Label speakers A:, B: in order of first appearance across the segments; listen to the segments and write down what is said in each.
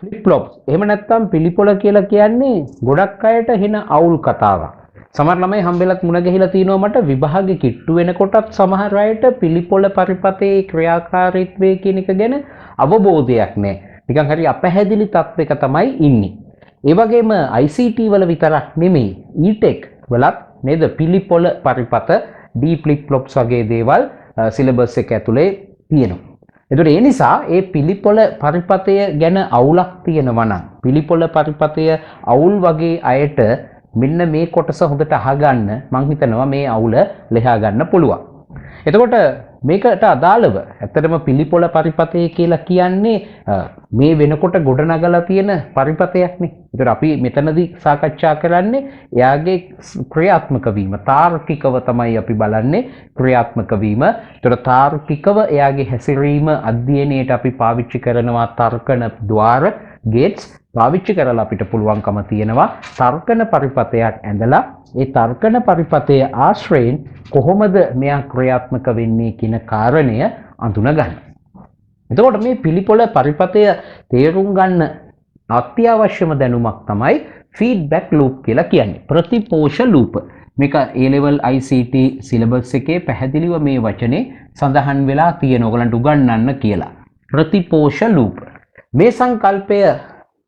A: Flip ෆ්ලොප්ස් එහෙම නැත්නම් පිළිපොළ කියලා කියන්නේ ගොඩක් අයට හෙන අවුල් කතාවක්. සමහර ළමයි හම්බෙලත් මුණ ගැහිලා තිනවා මට විභාගෙ කිට්ටු වෙනකොටත් සමහර අයට පිළිපොළ පරිපතේ ක්‍රියාකාරීත්වය කියන එක ගැන අවබෝධයක් නැහැ. නිකන් හරි අපැහැදිලි තත්ත්වයක තමයි ඉන්නේ. ඒ වගේම ICT වල විතරක් නෙමෙයි E-Tech වලත් නේද පිළිපොළ පරිපත D flip flops වගේ දේවල් සිලබස් එක ඇතුලේ තියෙනවා. එතකොට ඒ නිසා ඒ පිළිපොළ පරිපතය ගැන අවුලක් තියෙනවා නම් පිළිපොළ පරිපතය අවුල් වගේ අයට මෙන්න මේ කොටස හොඳට අහගන්න මම හිතනවා මේ අවුල ලෙහා ගන්න පුළුවන්. එතකොට මේකට අදාළව ඇත්තටම පිළිපොළ පරිපතය කියලා කියන්නේ මේ වෙනකොට ගොඩනගලා තියෙන පරිපතයක්නේ. ඒතර අපි මෙතනදී සාකච්ඡා කරන්නේ එයාගේ ක්‍රියාත්මක වීම. තාර්කිකව තමයි අපි බලන්නේ ක්‍රියාත්මක වීම. ඒතර තාර්කිකව එයාගේ හැසිරීම අධ්‍යයනයේට අපි පාවිච්චි කරනවා තර්කන ద్వාර ගේට්ස් පාවිච්චි කරලා අපිට පුළුවන්කම තියෙනවා තර්කන පරිපතයක් ඇඳලා ඒ තර්කන පරිපතයේ ආශ්‍රයෙන් කොහොමද මෙයා ක්‍රියාත්මක වෙන්නේ කියන කාරණය අඳුන ගන්න. එතකොට මේ පිළිපොළ පරිපතය තේරුම් ගන්න අත්‍යවශ්‍යම දැනුමක් තමයි ෆීඩ්බැක් ලූප් කියලා කියන්නේ. ප්‍රතිපෝෂ ලූප. මේක A level ICT සිලබස් එකේ පැහැදිලිව මේ වචනේ සඳහන් වෙලා තියෙන ඕගලන්ට උගන්වන්න කියලා. ප්‍රතිපෝෂ ලූප. මේ සංකල්පය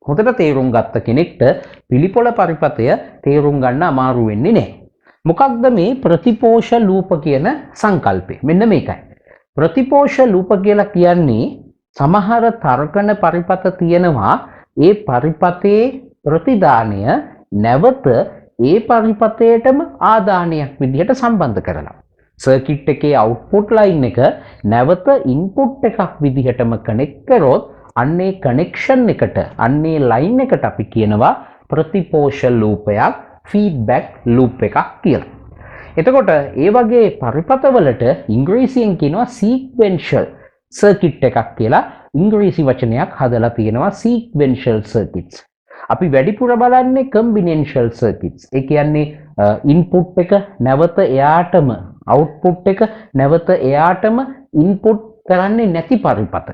A: හොඳට තේරුම් ගත්ත කෙනෙක්ට පිළිපොළ පරිපතය තේරුම් ගන්න අමාරු වෙන්නේ නැහැ. මොකක්ද මේ ප්‍රතිපෝෂ ලූප කියන සංකල්පය? මෙන්න මේකයි. ප්‍රතිපෝෂ ලූප කියලා කියන්නේ සමහර තර්කන පරිපත තියෙනවා ඒ පරිපතේ ප්‍රතිදානය නැවත ඒ පරිපතයටම ආදානයක් විදිහට සම්බන්ධ කරලා සර්කිට් එකේ අවුට්පුට් ලයින් එක නැවත ඉන්පුට් එකක් විදිහටම කනෙක්ට් කරොත් අන්නේ කනෙක්ෂන් එකට අන්නේ ලයින් එකට අපි කියනවා ප්‍රතිපෝෂ ලූපයක් ෆීඩ්බැක් ලූප් එකක් කියලා. එතකොට ඒ වගේ පරිපතවලට ඉංග්‍රීසියෙන් කියනවා සීක්වෙන්ෂල් සර්කිට් එකක් කියලා ඉංග්‍රීසි වචනයක් හදලා තියෙනවා සීක්වෙන්ෂල් සර්කිට්ස්. අපි වැඩිපුර බලන්නේ කම්බිනේෂනල් සර්කිට්ස්. ඒ කියන්නේ ඉන්පුට් එක නැවත එයාටම අවුට්පුට් එක නැවත එයාටම ඉන්පුට් කරන්නේ නැති පරිපත.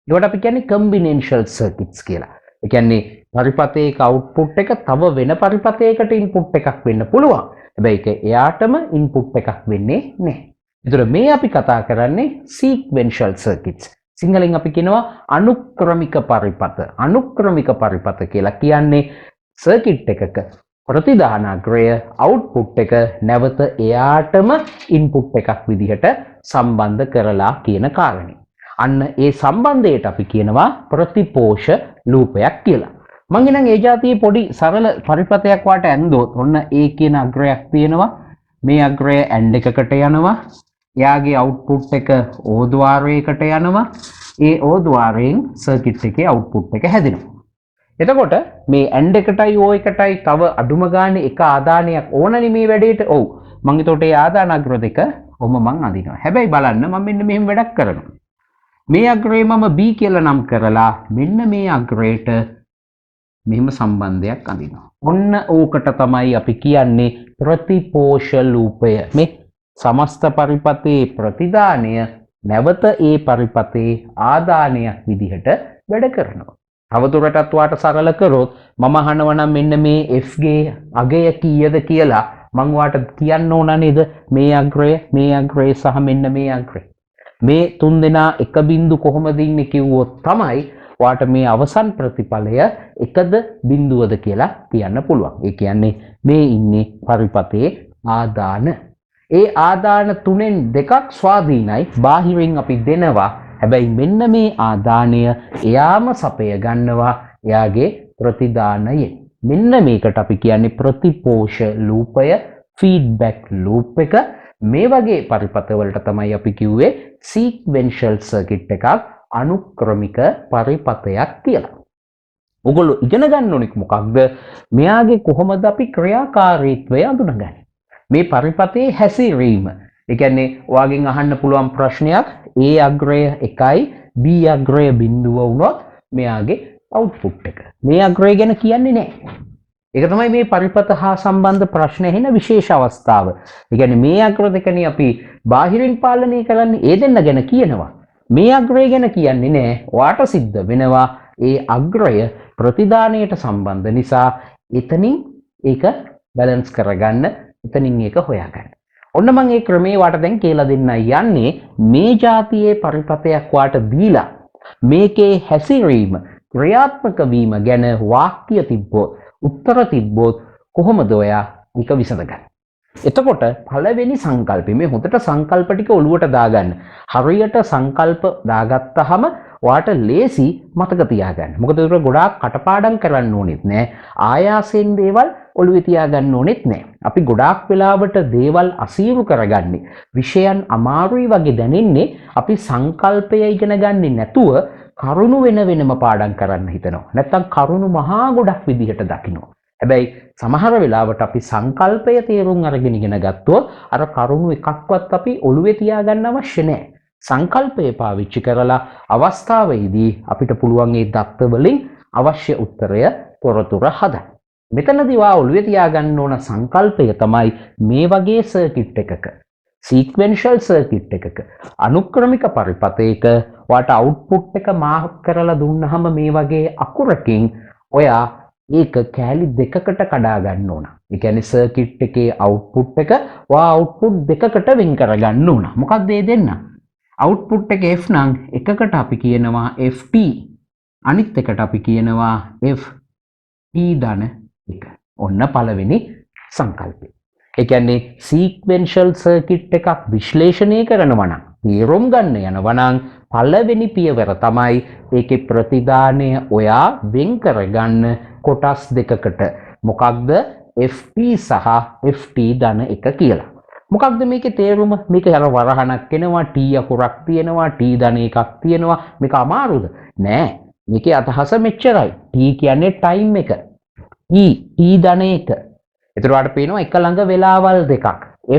A: ඒකට අපි කියන්නේ කම්බිනේෂනල් සර්කිට්ස් කියලා. ඒ කියන්නේ පරිපතයක අවුට්පුට් එක තව වෙන පරිපතයකට ඉන්පුට් එකක් වෙන්න පුළුවන්. හැබැයි ඒක එයාටම ඉන්පුට් එකක් වෙන්නේ නැහැ. ඒතර මේ අපි කතා කරන්නේ සීක්වෙන්ෂල් සර්කිට්ස්. සිංහලෙන් අපි කියනවා අනුක්‍රමික පරිපත. අනුක්‍රමික පරිපත කියලා කියන්නේ සර්කිට් එකක ප්‍රතිදානාග්‍රය අවුට්පුට් එක නැවත එයාටම ඉන්පුට් එකක් විදිහට සම්බන්ධ කරලා කියන කාරණේ. අන්න ඒ සම්බන්ධයට අපි කියනවා ප්‍රතිපෝෂ ලූපයක් කියලා. මං ඉතින් ඒ જાතියේ පොඩි සරල පරිපතයක් වාට ඇන්දොත් ඔන්න A කියන අග්‍රයක් තියෙනවා. මේ අග්‍රය AND එකකට යනවා. එයාගේ අවුට්පුට් එක O ద్వාරයකට යනවා. ඒ O ద్వාරයෙන් සර්කිට් එකේ අවුට්පුට් එක හැදෙනවා. එතකොට මේ AND එකටයි O එකටයි තව අඩුම ගානේ එක ආදානයක් ඕනනේ මේ වැඩේට. ඔව්. මං එතකොට ඒ ආදාන අග්‍ර දෙක ඔහොම මං අඳිනවා. හැබැයි බලන්න මම මෙන්න මෙහෙම වැඩක් කරනවා. මේ අග්‍රේ මම B කියලා නම් කරලා මෙන්න මේ අග්‍රයට මෙහෙම සම්බන්ධයක් අඳිනවා. ඔන්න ඕකට තමයි අපි කියන්නේ ප්‍රතිපෝෂ ලූපය. මේ සමස්ත පරිපතේ ප්‍රතිදානය නැවත ඒ පරිපතේ ආදානයක් විදිහට වැඩ කරනවා. තවදුරටත් වාට සරල කරොත් මම අහනවා නම් මෙන්න මේ F ගේ අගය කීයද කියලා මම වාට කියන්න ඕන නේද? මේ අග්‍රය සහ මෙන්න මේ අග්‍රය. මේ තුන් දෙනා එක බින්දු කොහොමද ඉන්නේ කිව්වොත් තමයි වාට මේ අවසන් ප්‍රතිඵලය එකද බිඳුවද කියලා කියන්න පුළුවන්. ඒ කියන්නේ මේ ඉන්නේ පරිපතේ ආදාන. ඒ ආදාන තුනෙන් දෙකක් ස්වාධීනයි. බාහිරින් අපි දෙනවා. හැබැයි මෙන්න මේ ආදානය එයාම සපය ගන්නවා එයාගේ ප්‍රතිදානයෙන්. මෙන්න මේකට අපි කියන්නේ ප්‍රතිපෝෂ ලූපය, ෆීඩ්බැක් ලූප් එක. මේ වගේ පරිපතවලට තමයි අපි කිව්වේ සීක්වෙන්ෂල් සර්කිට් එකක්, අනුක්‍රමික පරිපතයක් කියලා. ඔයගොල්ලෝ ඉගෙන ගන්න ඕනේ මොකක්ද? මෙයාගේ කොහොමද අපි ක්‍රියාකාරීත්වය අඳුනගන්නේ? මේ පරිපතේ හැසිරීම. ඒ කියන්නේ ඔයාගෙන් අහන්න පුළුවන් ප්‍රශ්නයක් A අග්‍රය 1යි B අග්‍රය 0 වුණොත් මෙයාගේ අවුට්පුට් එක. මේ අග්‍රය ගැන කියන්නේ නැහැ. ඒක තමයි මේ පරිපත හා සම්බන්ධ ප්‍රශ්න ඇහෙන විශේෂ අවස්ථාව. ඒ කියන්නේ මේ අග්‍ර දෙකනේ අපි බාහිරින් පාලනය කරන්නේ. ඒ දෙන්න ගැන කියනවා. මේ අග්‍රය ගැන කියන්නේ නැහැ. ඔයාට සිද්ධ වෙනවා ඒ අග්‍රය ප්‍රතිදානයට සම්බන්ධ නිසා එතනින් ඒක බැලන්ස් කරගන්න, එතනින් ඒක හොයාගන්න. ඔන්න මම මේ ක්‍රමේ වාට දැන් කියලා දෙන්න යන්නේ මේ જાතියේ පරිපතයක් වාට දීලා මේකේ හැසිරීම ක්‍රියාත්මක වීම ගැන වාක්‍ය තිබ්බොත් උත්තර තිබ්බොත් කොහොමද ඔයා මේක විසඳගන්නේ? එතකොට පළවෙනි සංකල්පය මේ හොඳට සංකල්ප ටික ඔලුවට දාගන්න. හරියට සංකල්ප දාගත්තාම ඔයාට ලේසි මතක තියාගන්න. මොකද ඒක ගොඩාක් කටපාඩම් කරන්න ඕනෙත් නෑ. ආයාසයෙන් දේවල් ඔලුවේ තියාගන්න ඕනෙත් නෑ. අපි ගොඩාක් වෙලාවට දේවල් අසීරු කරගන්නේ. විෂයන් අමාරුයි වගේ දැනෙන්නේ අපි සංකල්පය ඉගෙන ගන්නේ නැතුව කරුණු වෙන වෙනම පාඩම් කරන්න හිතනවා. නැත්තම් කරුණු මහා ගොඩක් විදිහට දකිනවා. හැබැයි සමහර වෙලාවට අපි සංකල්පය තේරුම් අරගෙන ඉගෙන ගත්තොත් අර කරුණු එකක්වත් අපි ඔළුවේ තියාගන්න අවශ්‍ය නැහැ. සංකල්පය පාවිච්චි කරලා අවස්ථාවේදී අපිට පුළුවන් ඒ දත්ත වලින් අවශ්‍ය උත්තරය තොරතුර හදන්න. මෙතනදී වා ඔළුවේ තියාගන්න ඕන සංකල්පය තමයි මේ වගේ සර්කිට් එකක සීක්වෙන්ෂල් සර්කිට් එකක අනුක්‍රමික පරිපතයක වාට අවුට්පුට් එක මාක් කරලා දුන්නාම මේ වගේ අකුරකින් ඔයා ඒක කෑලි දෙකකට කඩා ගන්න ඕන. ඒ කියන්නේ සර්කිට් එකේ අවුට්පුට් එක වා අවුට්පුට් දෙකකට වෙන් කරගන්න ඕන. මොකක්ද මේ දෙන්න? අවුට්පුට් එක F නම් එකකට අපි කියනවා FT, අනිත් එකට අපි කියනවා FT ධන එක. ඔන්න පළවෙනි සංකල්පය. ඒ කියන්නේ සීක්වෙන්ෂල් සර්කිට් එකක් විශ්ලේෂණය කරනවා නම් තේරුම් ගන්න යනවා නම් පළවෙනි පියවර තමයි ඒකේ ප්‍රතිදානය ඔයා වෙන් කරගන්න කොටස් දෙකකට. මොකක්ද FP සහ FT ධන එක කියලා. මොකක්ද මේකේ තේරුම? මේක යන වරහණක් එනවා, T අකුරක් තියෙනවා, T ධන එකක් තියෙනවා. මේක අමාරුද? නෑ. මේකේ අදහස මෙච්චරයි. T කියන්නේ ටයිම් එක. T ධන එක. එතකොට පේනවා එක ළඟ වෙලාවල් දෙකක්.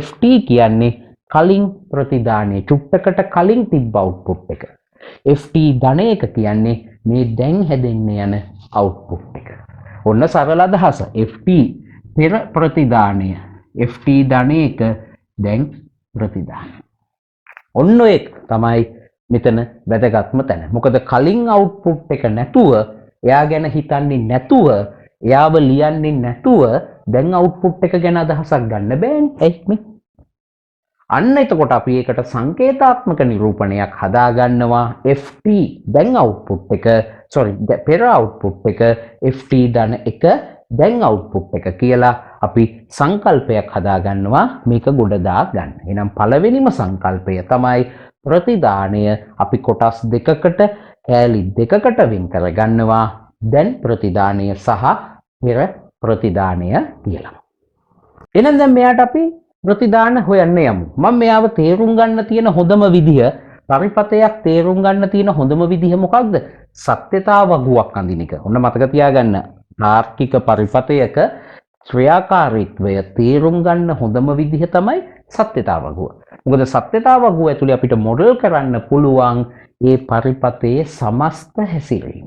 A: FT කියන්නේ කලින් ප්‍රතිදානයේ චුට්ටකට කලින් තිබ්බ අවුට්පුට් එක. FT ධන එක කියන්නේ මේ දැන් හැදෙන්න යන අවුට්පුට් එක. ඔන්න සරල අදහස. FT පෙර ප්‍රතිදානය, FT ධන එක දැන් ප්‍රතිදානය. ඔන්න ඒක තමයි මෙතන වැදගත්ම තැන. මොකද කලින් අවුට්පුට් එක නැතුව, එයා ගැන හිතන්නේ නැතුව, එයාව ලියන්නේ නැතුව දැන් අවුට්පුට් එක ගැන අදහසක් ගන්න බෑනේ. අන්න එතකොට අපි ඒකට සංකේතාත්මක නිරූපණයක් හදාගන්නවා. FT දැන් අවුට්පුට් එක පෙර අවුට්පුට් එක FT ධන එක දැන් අවුට්පුට් එක කියලා අපි සංකල්පයක් හදාගන්නවා මේක ගොඩ දා ගන්න. එහෙනම් පළවෙනිම සංකල්පය තමයි ප්‍රතිදානය අපි කොටස් දෙකකට කෑලි දෙකකට වෙන් කරගන්නවා. දැන් ප්‍රතිදානය සහ පෙර ප්‍රතිදානය කියලා. එහෙනම් දැන් මෙයාට අපි ප්‍රතිදාන හොයන්න යමු. මම මෙයාව තේරුම් ගන්න තියෙන හොඳම විදිහ, පරිපතයක් තේරුම් ගන්න තියෙන හොඳම විදිහ මොකක්ද? සත්‍යතා වගුවක් අඳින එක. ඔන්න මතක තියාගන්න. තාර්කික පරිපතයක ක්‍රියාකාරීත්වය තේරුම් ගන්න හොඳම විදිහ තමයි සත්‍යතා වගුව. මොකද සත්‍යතා වගුව ඇතුලේ අපිට මොඩල් කරන්න පුළුවන් ඒ පරිපතයේ සමස්ත හැසිරීම.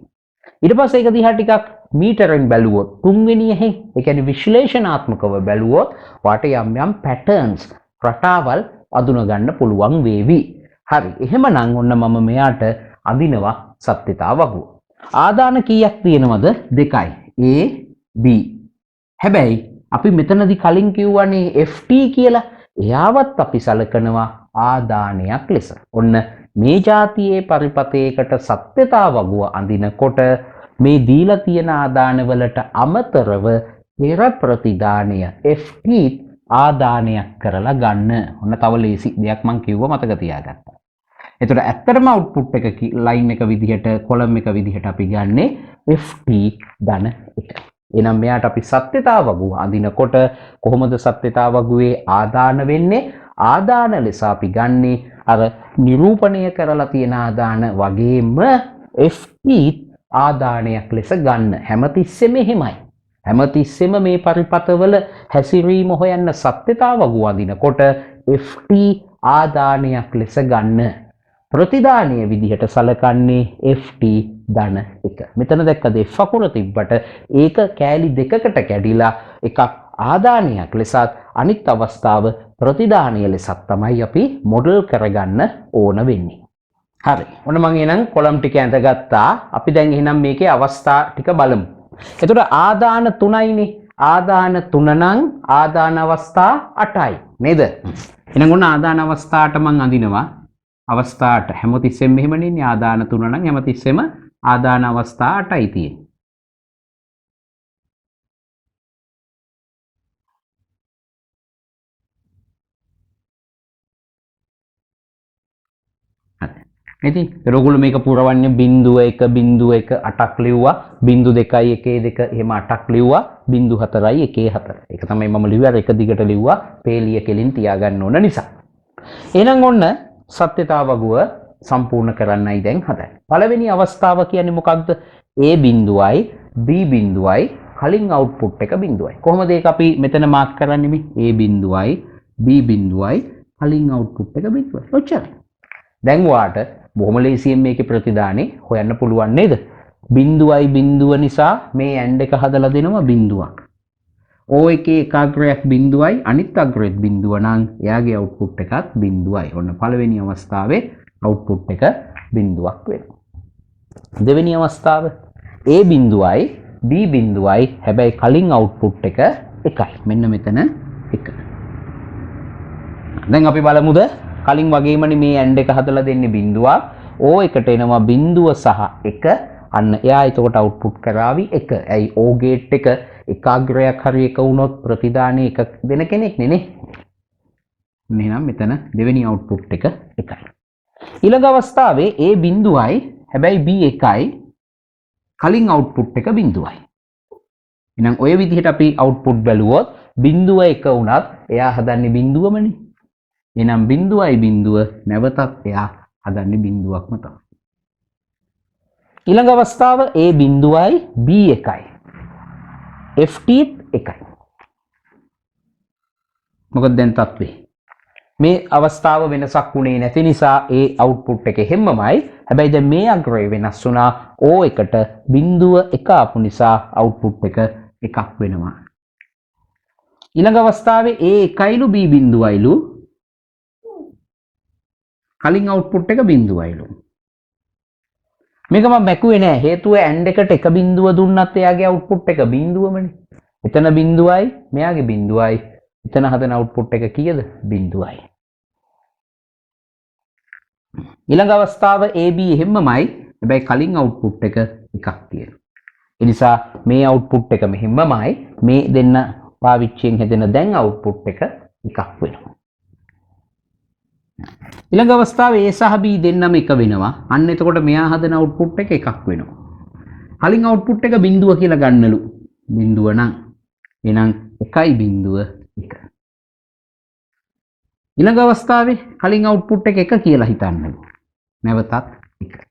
A: ඊට පස්සේ ඒක දිහා ටිකක් මීටරෙන් බැලුවොත්, තුන්වෙනියෙහි ඒ කියන්නේ විශ්ලේෂණාත්මකව බැලුවොත් වාට යම් යම් පැටර්න්ස්, රටාවල් අඳුන ගන්න පුළුවන් වේවි. හරි. එහෙමනම් ඔන්න මම මෙයාට අඳිනවා සත්‍යතා වගුව. ආදාන කීයක් තියෙනවද? 2යි. A B. හැබැයි අපි මෙතනදී කලින් කිව්වනේ FT කියලා. එයාවත් අපි සලකනවා ආදානයක් ලෙස. ඔන්න මේ જાතියේ පරිපතයකට සත්‍යතා වගුව අඳිනකොට මේ දීලා තියෙන ආදානවලට අමතරව පෙර ප්‍රතිදානය FT ආදානයක් කරලා ගන්න. ඔන්න තව ලේසි දෙයක් මම කිව්ව මතක තියාගන්න. එතකොට ඇත්තටම අවුට්පුට් එක ලයින් එක විදිහට, කොලම් එක විදිහට අපි ගන්නෙ FT ධන එක. එහෙනම් මෙයාට අපි සත්‍යතා වගුව අඳිනකොට කොහොමද සත්‍යතා වගුවේ ආදාන වෙන්නේ? ආදාන ලෙස අපි ගන්නේ අර නිරූපණය කරලා තියෙන ආදාන වගේම FT ආදානයක් ලෙස ගන්න. හැමතිස්සෙම එහෙමයි. හැමතිස්සෙම මේ පරිපතවල හැසිරීම හොයන්න සත්‍යතා වගුව අඳිනකොට FT ආදානයක් ලෙස ගන්න. ප්‍රතිදානීය විදිහට සලකන්නේ FT ධන එක. මෙතන දැක්කද F අකුර තිබ්බට ඒක කෑලි දෙකකට කැඩිලා එකක් ආදානයක් ලෙසත් අනිත් අවස්ථාව ප්‍රතිදානීය ලෙසත් තමයි අපි මොඩල් කරගන්න ඕන වෙන්නේ. හරි. ඔන්න මම එහෙනම් කොලම් ටික ඇඳගත්තා. අපි දැන් එහෙනම් මේකේ අවස්ථා ටික බලමු. එතකොට ආදාන 3යිනේ. ආදාන 3 නම් ආදාන අවස්ථා 8යි. නේද? එහෙනම් ඔන්න ආදාන අවස්ථා 8 මම අඳිනවා. අවස්ථා 8 හැමතිස්සෙම මෙහෙමනේ ඉන්නේ. ආදාන 3 නම් හැමතිස්සෙම ආදාන අවස්ථා 8යි තියෙන්නේ. ඉතින් ඒගොල්ලෝ මේක පුරවන්නේ 0.1 0.1 8ක් ලිව්වා 0.2 1.2 එහෙම 8ක් ලිව්වා 0.4යි 1.4. ඒක තමයි මම ලිව්වා එක දිගට ලිව්වා පේලිය කෙලින් තියාගන්න ඕන නිසා. එහෙනම් ඔන්න සත්‍යතාවගුව සම්පූර්ණ කරන්නයි දැන් හදන්නේ. පළවෙනි අවස්ථාව කියන්නේ මොකක්ද? A බිඳුවයි B බිඳුවයි කලින් අවුට්පුට් එක බිඳුවයි. කොහොමද ඒක අපි මෙතන මාක් කරන්නේ මේ? A බිඳුවයි B බිඳුවයි කලින් අවුට්පුට් එක බිඳුවයි. ඔච්චරයි. දැන් වාට බොහොම ලේසියෙන් මේකේ ප්‍රතිදානේ හොයන්න පුළුවන් නේද? බිඳුවයි බිඳුව නිසා මේ ඇන්ඩ් එක හදලා දෙනවා බිඳුවක්. O එකේ එක අග්‍රයක් බිඳුවයි අනිත් අග්‍රෙත් බිඳුව නම් එයාගේ අවුට්පුට් එකත් බිඳුවයි. ඔන්න පළවෙනි අවස්ථාවේ අවුට්පුට් එක බිඳුවක් වෙනවා. දෙවෙනි අවස්ථාව A බිඳුවයි B බිඳුවයි හැබැයි කලින් අවුට්පුට් එක එකයි. මෙන්න මෙතන එක. දැන් අපි බලමුද කලින් වගේමනේ මේ ඇන්ඩ් එක හදලා දෙන්නේ බිඳුවක්. O එකට එනවා බිඳුව සහ එක. අන්න එයා එතකොට අවුට්පුට් කරાવી එක. ඇයි O ගේට් එක එක අග්‍රයක් හරි එක වුණොත් ප්‍රතිදානේ එක දෙන කෙනෙක් නේ. එහෙනම් මෙතන දෙවෙනි අවුට්පුට් එක එකයි. ඊළඟ අවස්ථාවේ A බිඳුවයි හැබැයි B එකයි කලින් අවුට්පුට් එක බිඳුවයි. එහෙනම් ඔය විදිහට අපි අවුට්පුට් බැලුවොත් බිඳුව එක වුණත් එයා හදන්නේ බිඳුවමනේ. එහෙනම් බිඳුවයි බිඳුව නැවතත් එයා හදන්නේ බිඳුවක්ම තමයි. ඊළඟ අවස්ථාව A බිඳුවයි B එකයි. FT එකයි. මොකද දැන් තත්ත්වේ මේ අවස්ථාව වෙනසක් වුණේ නැති නිසා ඒ අවුට්පුට් එක හැමමයි. හැබැයි දැන් මේ අග්‍රය වෙනස් වුණා. O එකට බිඳුව එක ආපු නිසා අවුට්පුට් එක එකක් වෙනවා. ඊළඟ අවස්ථාවේ A එකයිලු B බිඳුවයිලු කලින් අවුට්පුට් එක බිඳුවයිලු. මේක මම මැකුවේ නෑ. හේතුව ඇන්ඩ් එකට එක බිඳුව දුන්නත් එයාගේ අවුට්පුට් එක බිඳුවමනේ. එතන බිඳුවයි මෙයාගේ බිඳුවයි. එතන හදන අවුට්පුට් එක කීයද? බිඳුවයි. ඊළඟ අවස්ථාව AB එහෙමමයි. හැබැයි කලින් අවුට්පුට් එක එකක් තියෙනවා. ඒ නිසා මේ අවුට්පුට් එක මෙහෙමමයි. මේ දෙන්න පාවිච්චියෙන් හැදෙන දැන් අවුට්පුට් එක එකක් වෙනවා. ඊළඟ අවස්ථාවේ A සහ B දෙන්නම එක වෙනවා. අන්න එතකොට මෙයා හදන අවුට්පුට් එක එකක් වෙනවා. කලින් අවුට්පුට් එක බිඳුව කියලා ගන්නලු. බිඳුව නම් එහෙනම් 1.1. ඊළඟ අවස්ථාවේ කලින් අවුට්පුට් එක 1 කියලා හිතන්නලු. නැවතත් 1.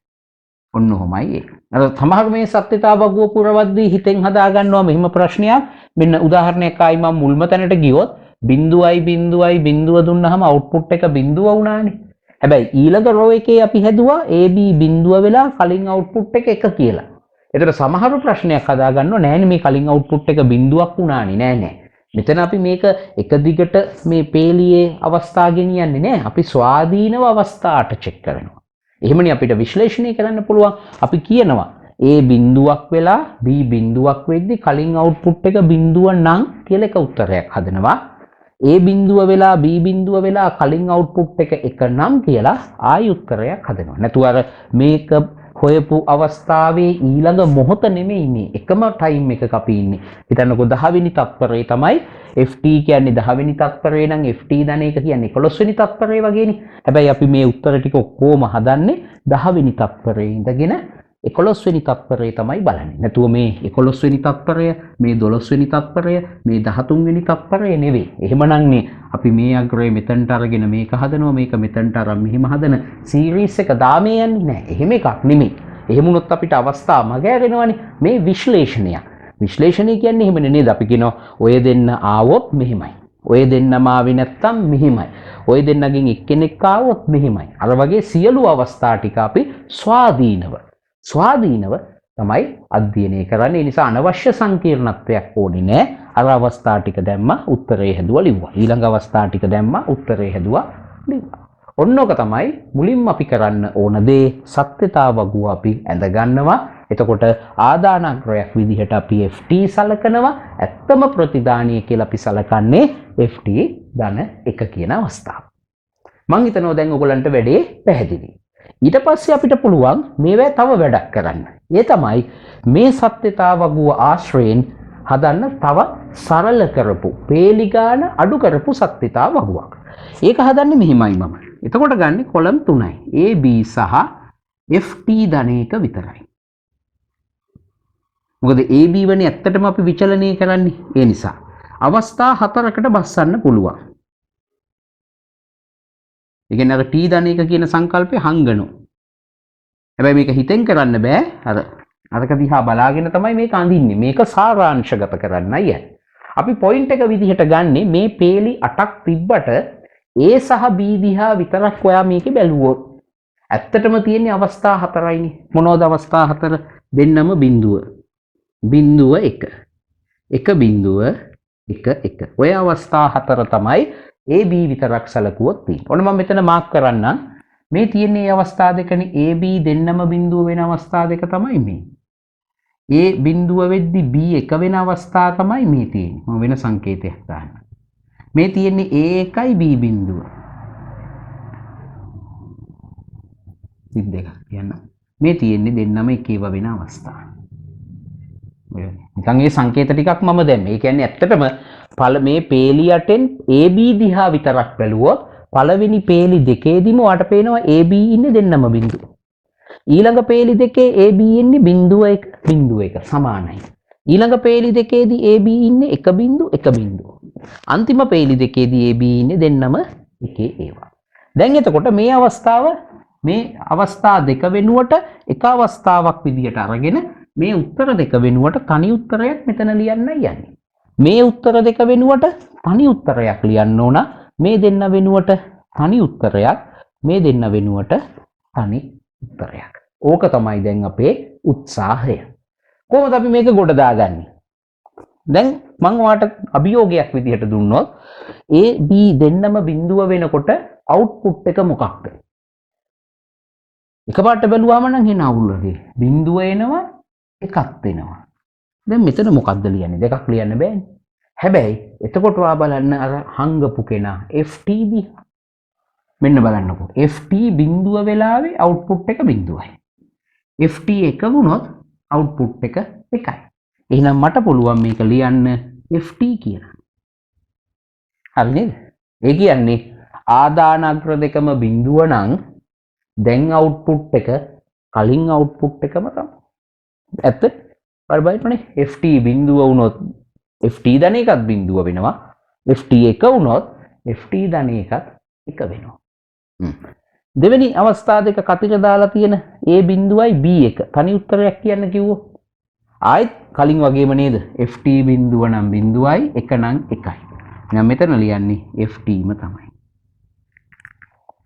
A: ඔන්න ඔහොමයි ඒක. අර සමහර මේ සත්‍යතාවගුව පුරවද්දී හිතෙන් හදා ගන්නවා මෙහිම ප්‍රශ්නයක්. මෙන්න උදාහරණයක් ආයි මම මුල්ම තැනට ගියොත් බිඳුවයි බිඳුවයි බිඳුව දුන්නාම අවුට්පුට් එක බිඳුව වුණානේ. හැබැයි ඊළඟ රෝ එකේ අපි හැදුවා AB බිඳුව වෙලා කලින් අවුට්පුට් එක 1 කියලා. ඒතර සමහර ප්‍රශ්නයක් හදා ගන්නව නෑනේ මේ කලින් අවුට්පුට් එක බිඳුවක් වුණානේ නෑ. මෙතන අපි මේක එක දිගට මේ පේලියේ අවස්ථා ගෙනියන්නේ නෑ. අපි ස්වාධීනව අවස්ථාට චෙක් කරනවා. එහෙමනේ අපිට විශ්ලේෂණය කරන්න පුළුවන්. අපි කියනවා A බිඳුවක් වෙලා B බිඳුවක් වෙද්දි කලින් අවුට්පුට් එක බිඳුව නම් කියලා එක උත්තරයක් හදනවා. A බිඳුව වෙලා B බිඳුව වෙලා කලින් අවුට්පුට් එක 1 නම් කියලා ආයි උත්තරයක් හදනවා. නැතුව අර මේක හොයපු අවස්ථාවේ ඊළඟ මොහොත නෙමෙයි මේ එකම ටයිම් එකක අපි ඉන්නේ. හිතන්නකෝ 10 වෙනි තත්පරේ තමයි FT කියන්නේ 10 වෙනි තත්පරේ නම් FT දන එක කියන්නේ 11 වෙනි තත්පරේ වගේනේ. හැබැයි අපි මේ උත්තර ටික ඔක්කොම හදන්නේ 10 වෙනි තත්පරේ ඉඳගෙන 11 වෙනි තත්පරේ තමයි බලන්නේ. නැතුව මේ 11 වෙනි තත්පරය, මේ 12 වෙනි තත්පරය, මේ 13 වෙනි තත්පරය නෙවෙයි. එහෙමනම් අපි මේ අග්‍රය මෙතනට අරගෙන මේක හදනවා, මේක මෙතනට අරන් මෙහෙම හදන සීරීස් එක දාමේ යන්නේ නැහැ. එහෙම එකක් නෙමෙයි. එහෙම වුණොත් අපිට අවස්ථා මගහැරෙනවානේ. මේ විශ්ලේෂණය. විශ්ලේෂණය කියන්නේ එහෙමනේ නේද? අපි කියනවා ඔය දෙන්න ආවොත් මෙහෙමයි. ඔය දෙන්නම ආවේ නැත්තම් මෙහෙමයි. ඔය දෙන්නගෙන් එක්කෙනෙක් ආවොත් මෙහෙමයි. අර වගේ සියලු අවස්ථා ටික අපි ස්වාධීනව තමයි අධ්‍යයනය කරන්නේ. ඒ නිසා අනවශ්‍ය සංකීර්ණත්වයක් ඕනේ නෑ. අර අවස්ථා ටික දැම්මා උත්තරේ හැදුවා ලිව්වා. ඊළඟ අවස්ථා ටික දැම්මා උත්තරේ හැදුවා ලිව්වා. ඔන්නෝක තමයි මුලින්ම අපි කරන්න ඕන දේ සත්‍යතාව වගුව අපි ඇඳ ගන්නවා. එතකොට ආදානග්‍රයක් විදිහට අපි FT සලකනවා. ඇත්තම ප්‍රතිදානිය කියලා අපි සලකන්නේ FT ධන 1 කියන අවස්ථාව. මං හිතනවා දැන් ඔයගලන්ට වැඩේ පැහැදිලි. ඊට පස්සේ අපිට පුළුවන් මේවා තව වැඩක් කරන්න. ඒ තමයි මේ සත්‍යතාව වගුව ආශ්‍රයෙන් හදන්න තව සරල කරපු, පේලි ගාන අඩු කරපු සත්‍යතාව වගුවක්. ඒක හදන්නේ මෙහිමයි මම. එතකොට ගන්නේ කොලම් 3යි. AB සහ FT ධන 1 විතරයි. මොකද AB වනේ ඇත්තටම අපි විචලනය කරන්නේ. ඒ නිසා අවස්ථා 4කට බස්සන්න පුළුවන්. ඒ කියන්නේ අර T ධන 1 කියන සංකල්පය හංගනෝ. හැබැයි මේක හිතෙන් කරන්න බෑ. අරක දිහා බලාගෙන තමයි මේක අඳින්නේ. මේක සාරාංශගත කරන්නයි. අපි පොයින්ට් එක විදිහට ගන්නෙ මේ පේලි 8ක් තිබ්බට A සහ B දිහා විතරක් ඔයා මේකේ බැලුවොත් ඇත්තටම තියෙන්නේ අවස්ථා 4යිනේ. මොනවද අවස්ථා 4? දෙන්නම බිඳුව. බිඳුව 1. එක බිඳුව 1 1. ඔය අවස්ථා 4 තමයි AB විතරක් සැලකුවොත් තියෙන්නේ. ඔන්න මම මෙතන මාක් කරන්නම්. මේ තියෙන්නේ අවස්ථා දෙකනේ. AB දෙන්නම බිඳුව වෙන අවස්ථා දෙක තමයි මේ. A බිඳුව වෙද්දි B එක වෙන අවස්ථා තමයි මේ තියෙන්නේ. මම වෙන සංකේතයක් දාන්න. මේ තියෙන්නේ A එකයි B බිඳුව. දෙක කියන්න. මේ තියෙන්නේ දෙන්නම එකේව වෙන අවස්ථා. නිකන් මේ සංකේත ටිකක් මම දැම්මේ. ඒ කියන්නේ ඇත්තටම මේ පේලි යටෙන් AB දිහා විතරක් බැලුවොත් පළවෙනි පේලි දෙකේදීම ඔයාට පේනවා AB ඉන්නේ දෙන්නම බිඳුව. ඊළඟ පේලි දෙකේ AB ඉන්නේ බිඳුව 1 බිඳුව 1 සමානයි. ඊළඟ පේලි දෙකේදී AB ඉන්නේ 1 බිඳුව 1 බිඳුව. අන්තිම පේලි දෙකේදී AB ඉන්නේ දෙන්නම එකේ ඒවා. දැන් එතකොට මේ අවස්ථා දෙක වෙනුවට එක අවස්ථාවක් විදියට අරගෙන මේ උත්තර දෙක වෙනුවට තනි උත්තරයක් මෙතන ලියන්නයි යන්නේ. මේ උත්තර දෙක වෙනුවට තනි උත්තරයක් ලියන්න ඕන. මේ දෙන්න වෙනුවට තනි උත්තරයක්, මේ දෙන්න වෙනුවට තනි උත්තරයක්. ඕක තමයි දැන් අපේ උත්සාහය. කොහොමද අපි මේක ගොඩ දාගන්නේ? දැන් මම ඔයාලට අභියෝගයක් විදිහට දුන්නොත් A B දෙන්නම බිඳුව වෙනකොට අවුට්පුට් එක මොකක්ද? එකපාරට බැලුවාම නම් එන අවුල්වගේ බිඳුව එනවා එකක් වෙනවා. දැන් මෙතන මොකක්ද ලියන්නේ? දෙකක් ලියන්න බෑනේ. හැබැයි එතකොට ඔයා බලන්න අර හංගපු කෙනා FT දිහා. මෙන්න බලන්නකෝ. FT බිඳුව වෙලාවේ අවුට්පුට් එක බිඳුවයි. FT එක වුණොත් අවුට්පුට් එක එකයි. එහෙනම් මට පුළුවන් මේක ලියන්න FT කියලා. හරි නේද? ඒ කියන්නේ ආදානග්‍ර දෙකම බිඳුව නම් දැන් අවුට්පුට් එක කලින් අවුට්පුට් එකම තමයි. ඇත්ත? බලන්නනේ FT බිඳුව වුණොත් FT ධන එකත් බිඳුව වෙනවා. FT එක වුණොත් FT ධන එකත් එක වෙනවා. දෙවෙනි අවස්ථා දෙක කතික දාලා තියෙන A බිඳුවයි B එක තනි උත්තරයක් කියන්න කිව්වොත් ආයෙත් කලින් වගේම නේද? FT බිඳුව නම් බිඳුවයි එක නම් එකයි. මම මෙතන ලියන්නේ FT ම තමයි.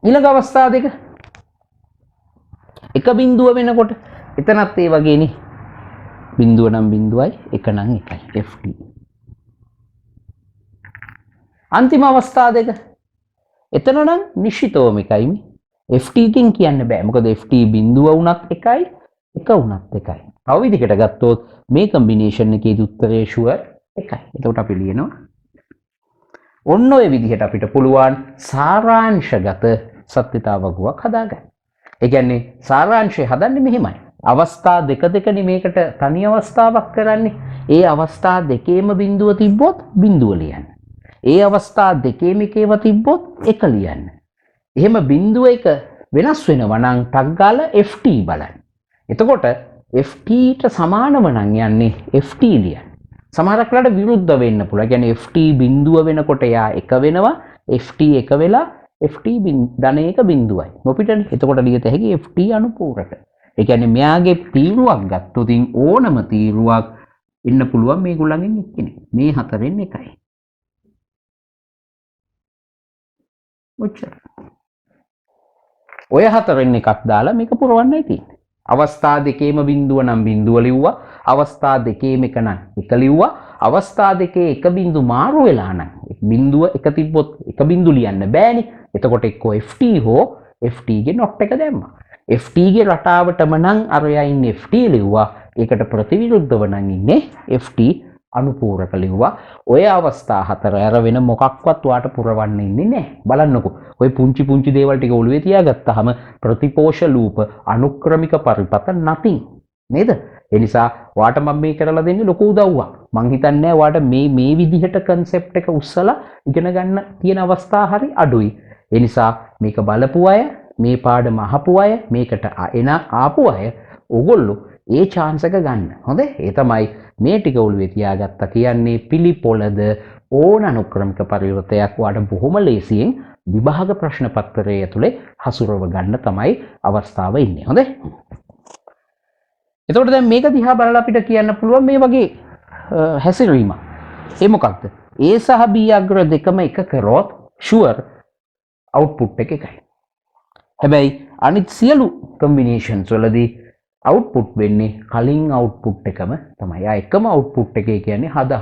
A: ඊළඟ අවස්ථා දෙක එක බිඳුව වෙනකොට එතනත් ඒ වගේනේ. බිඳුව නම් බිඳුවයි එක නම් එකයි FT. අන්තිම අවස්ථා දෙක එතන නම් නිශ්චිතවම එකයි. FT කින් කියන්න බෑ. මොකද FT බිඳුව වුණත් එකයි එක වුණත් එකයි. තව විදිහකට ගත්තොත් මේ කම්බිනේෂන් එකේදී උත්තරේ ෂුවර් එකයි. එතකොට අපි ලියනවා ඔන්න ඔය විදිහට අපිට පුළුවන් සාරාංශගත සත්‍යතාව වගුවක් හදාගන්න. ඒ කියන්නේ සාරාංශය හදන්නේ මෙහෙමයි. අවස්ථා දෙක දෙකනේ මේකට තනි අවස්ථාවක් කරන්නේ. ඒ අවස්ථා දෙකේම බිඳුව තිබ්බොත් බිඳුව ලියන්න. ඒ අවස්ථා දෙකේම එකේව තිබ්බොත් එක ලියන්න. එහෙම බිඳුව එක වෙනස් වෙනවා නම් ටක් ගාලා FT බලන්න. එතකොට FT ට සමානව නම් යන්නේ FT ලියන්න. සමහරක් වෙලාවට විරුද්ධ වෙන්න පුළුවන්. කියන්නේ FT බිඳුව වෙනකොට යා එක වෙනවා. FT එක වෙලා FT ධන එක බිඳුවයි. මොපිටනේ. එතකොට ලියත හැකි FT අනුපූරක. ඒ කියන්නේ මෙයාගේ තීරුවක් ගත්තොත් ඕනම තීරුවක් ඉන්න පුළුවන් මේගොල්ලන්ගෙන් එක්කෙනෙක්. මේ හතරෙන් එකයි. ඔච්චර. ඔය හතරෙන් එකක් දාලා මේක පුරවන්නයි තියෙන්නේ. අවස්ථා දෙකේම බිඳුව නම් බිඳුව ලිව්වා. අවස්ථා දෙකේම එක නම් එක ලිව්වා. අවස්ථා දෙකේ එක බිඳු මාරු වෙලා නම් බිඳුව එක තිබ්බොත් එක බිඳු ලියන්න බෑනේ. එතකොට එක්කෝ FT හෝ FT ගේ not එක දැම්මා. FT ගේ රටාවටම නම් අරයා ඉන්නේ FT ලිව්වා. ඒකට ප්‍රතිවිරුද්ධව නම් ඉන්නේ FT අනුපූරක ලිව්වා. ඔය අවස්ථා හතර අර වෙන මොකක්වත් වාට පුරවන්න ඉන්නේ නැහැ. බලන්නකෝ. ඔය පුංචි දේවල් ටික ඔළුවේ තියාගත්තාම ප්‍රතිපෝෂ ලූප අනුක්‍රමික පරිපත nothing නේද? ඒ නිසා වාට මම මේ කරලා දෙන්නේ ලොකු උදව්වක්. මං හිතන්නේ වාට මේ විදිහට concept එක උස්සලා ඉගෙන ගන්න තියෙන අවස්ථා හරි අඩුයි. ඒ නිසා මේක බලපු අය, මේ පාඩම අහපු අය, මේකට ආපු අය ඕගොල්ලෝ ඒ chance එක ගන්න. හොඳයි? ඒ තමයි මේ ටික ඔළුවේ තියාගත්තා කියන්නේ පිළිපොළද ඕන අනුක්‍රමික පරිවර්තයක් වාට බොහොම ලේසියෙන් විභාග ප්‍රශ්න පත්‍රය ඇතුලේ හසුරව ගන්න තමයි අවස්ථාව ඉන්නේ. හොඳයි? එතකොට දැන් මේක දිහා බලලා අපිට කියන්න පුළුවන් මේ වගේ හැසිරීම. ඒ මොකක්ද? A සහ B අග්‍ර දෙකම එක කරොත් sure output එක එකයි. හැබැයි අනිත් සියලු combinations වලදී output වෙන්නේ කලින් output එකම තමයි. ආ එකම output එකේ කියන්නේ හද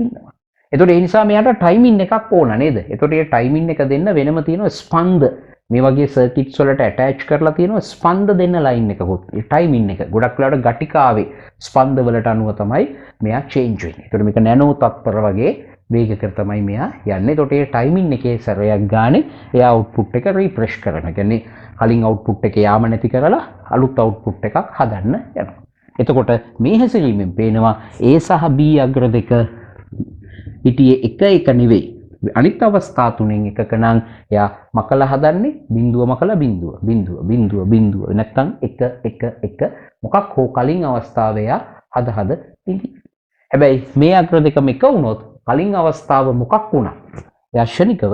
A: ඉන්නවා. එතකොට ඒ නිසා මෙයාට timing එකක් ඕන නේද? එතකොට ඒ timing එක දෙන්න වෙනම තියෙනවා ස්පන්ද. මේ වගේ circuits වලට attach කරලා තියෙනවා ස්පන්ද දෙන්න line එකකුත්. ඒ timing එක ගොඩක් වෙලාවට ගටිකාවේ ස්පන්ද වලට අනුව තමයි මෙයා change වෙන්නේ. එතකොට මේක නැනෝ තත්පර වගේ වේගයකට තමයි මෙයා යන්නේ. එතකොට ඒ timing එකේ සැරයක් ගානේ එයා output එක refresh කරනවා. කියන්නේ කලින් output එක යාම නැති කරලා අලුත් output එකක් හදන්න යනවා. එතකොට මේ හැසිරීමෙන් පේනවා A සහ B අග්‍ර දෙක හිටියේ එක නෙවෙයි. අනිත් අවස්ථා තුනෙන් එකක නම් එයා මකලා හදන්නේ බිඳුව මකලා බිඳුව නැත්තම් එක මොකක් හෝ කලින් අවස්ථාවේ එයා හද ඉඳි. හැබැයි මේ අග්‍ර දෙකම එක වුණොත් කලින් අවස්ථාව මොකක් වුණා? එයා ශනිකව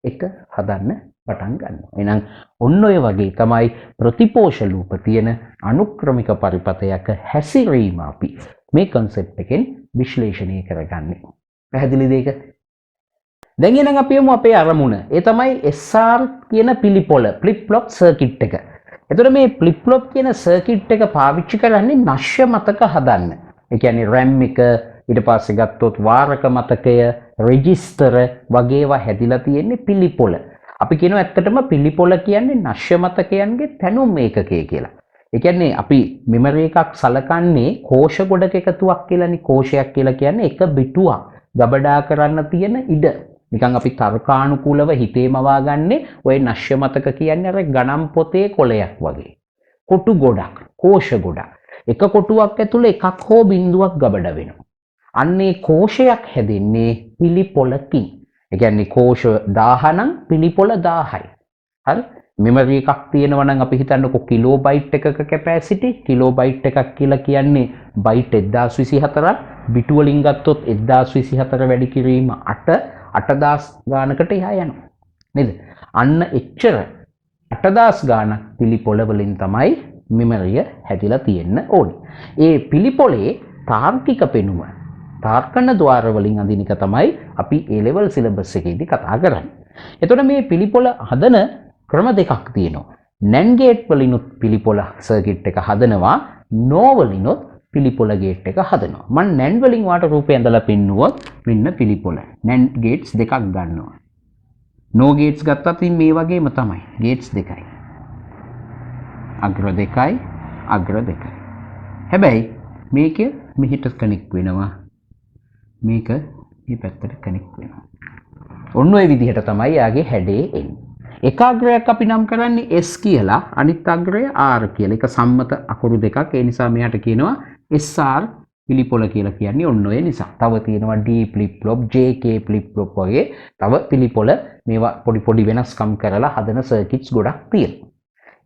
A: එක හදන්න පටන් ගන්නවා. එහෙනම් ඔන්න ඔය වගේ තමයි ප්‍රතිපෝෂ ලූප තියෙන අනුක්‍රමික පරිපතයක හැසිරීම අපි මේ concept එකෙන් විශ්ලේෂණය කරගන්නේ. පැහැදිලිද ඒක? දැන් එහෙනම් අපි යමු අපේ අරමුණ. ඒ තමයි SR කියන පිළිපොළ flip flop circuit එක. එතකොට මේ flip flop කියන circuit එක පාවිච්චි කරන්නේ නශ්‍ය මතක හදන්න. ඒ කියන්නේ RAM එක ඊට පස්සේ ගත්තොත් වාරක මතකය, රෙජිස්ටර් වගේ ඒවා හැදිලා තියෙන්නේ පිළිපොළ. අපි කියනවා ඇත්තටම පිළිපොළ කියන්නේ නශ්‍ය මතකයන්ගේ තැනුම් ඒකකය කියලා. ඒ කියන්නේ අපි මෙමරි එකක් සලකන්නේ කෝෂ ගොඩක එකතුවක් කියලානේ. කෝෂයක් කියලා කියන්නේ එක බිටුවක් ගබඩා කරන්න තියෙන ඉඩ. නිකන් අපි තර්කානුකූලව හිතේමවා ගන්නේ ওই නශ්‍ය මතක කියන්නේ අර ගණන් පොතේ කොලයක් වගේ. කොටු ගොඩක්, කෝෂ ගොඩක්. එක කොටුවක් ඇතුලේ එකක් හෝ බිඳුවක් ගබඩ වෙනවා. අන්නේ කෝෂයක් හැදෙන්නේ පිළිපොළකින්. ඒ කියන්නේ කෝෂ 1000 නම් පිළිපොළ 1000යි. හරි? මෙමරි එකක් තියෙනවා නම් අපි හිතන්නකො කිලෝබයිට් එකක කැපැසිටි. කිලෝබයිට් එකක් කියලා කියන්නේ බයිට් 1024ක්. බිටු වලින් ගත්තොත් 1024 වැඩි කිරීම 8000 ගානකට එහා යනවා. නේද? අන්න එච්චර 8000 ගානක් පිළිපොළ වලින් තමයි මෙමරිය හැදිලා තියෙන්න ඕනේ. ඒ පිළිපොළේ තාර්කික පෙනුම තාර්කන ద్వාර වලින් අඳින එක තමයි අපි A level syllabus එකේදී කතා කරන්නේ. එතකොට මේ පිළිපොළ හදන ක්‍රම දෙකක් තියෙනවා. NAND gate වලිනුත් පිළිපොළ circuit එක හදනවා, NOR වලිනුත් පිළිපොළ gate එක හදනවා. මම NAND වලින් වාට රූපය ඇඳලා පෙන්නුවොත් මෙන්න පිළිපොළ. NAND gates දෙකක් ගන්නවා. NOR gates ගත්තත් මේ වගේම තමයි. gates දෙකයි. අග්‍ර දෙකයි. හැබැයි මේක මෙහිට කනෙක්ට් වෙනවා. මේක මේ පැත්තට කනෙක්ට් වෙනවා. ඔන්න ඔය විදිහට තමයි යාගේ හැඩේ එන්නේ. එක අග්‍රයක් අපි නම් කරන්නේ S කියලා, අනිත් අග්‍රය R කියලා. එක සම්මත අකුරු දෙකක්. ඒ නිසා මෙයාට කියනවා SR පිළිපොළ කියලා කියන්නේ ඔන්න ඔය නිසා. තව තියෙනවා D flip flop, JK flip flop වගේ තව පිළිපොළ මේවා පොඩි වෙනස්කම් කරලා හදන circuits ගොඩක් තියෙනවා.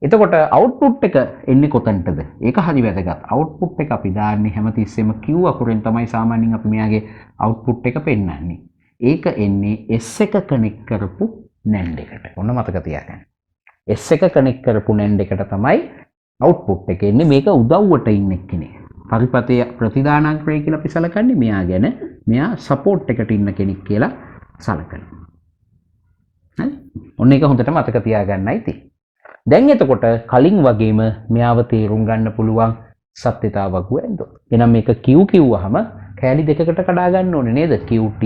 A: එතකොට output එක එන්නේ කොතනටද? ඒක හරි වැදගත්. output එක අපි දාන්නේ හැමතිස්සෙම Q අකුරෙන් තමයි සාමාන්‍යයෙන් අපි මෙයාගේ output එක පෙන්නන්නේ. ඒක එන්නේ S එක කනෙක්ට් කරපු NAND එකට. ඔන්න මතක තියාගන්න. S එක කනෙක්ට් කරපු NAND එකට තමයි output එක එන්නේ. මේක උදව්වට ඉන්න කෙනෙක්. පරිපතේ ප්‍රතිදානාංකය කියලා අපි සලකන්නේ මෙයා ගැන. මෙයා support එකට ඉන්න කෙනෙක් කියලා සලකනවා. හරි? ඔන්න ඒක හොඳට මතක තියාගන්නයි තියෙන්නේ. දැන් එතකොට කලින් වගේම මෙයාව තේරුම් ගන්න පුළුවන් සත්‍යතාවක් වෙන්දොත්. එහෙනම් මේක Q කිව්වහම කෑලි දෙකකට කඩා ගන්න ඕනේ නේද? QT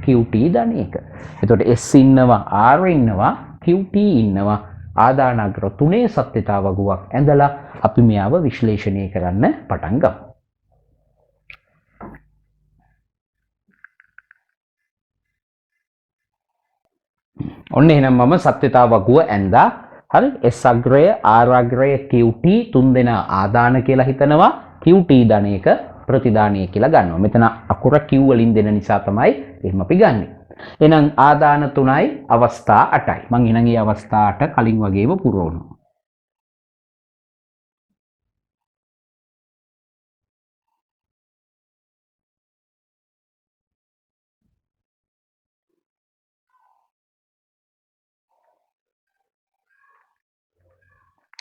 A: QT ධනයක. එතකොට S ඉන්නවා R ඉන්නවා QT ඉන්නවා. ආදානග්‍ර තුනේ සත්‍යතා වගුවක් ඇඳලා අපි මෙයාව විශ්ලේෂණය කරන්න පටන් ගමු. ඔන්න එහෙනම් මම සත්‍යතා වගුව ඇඳා. හරි S අග්‍රය R අග්‍රය QT තුන් දෙනා ආදාන කියලා හිතනවා. QT ධනයක ප්‍රතිදානය කියලා ගන්නවා. මෙතන අකුර Q වලින් දෙන නිසා තමයි එහෙම අපි ගන්නෙ. එහෙනම් ආදාන 3යි අවස්ථා 8යි. මම එහෙනම් මේ අවස්ථා 8 කලින් වගේම පුරවනවා.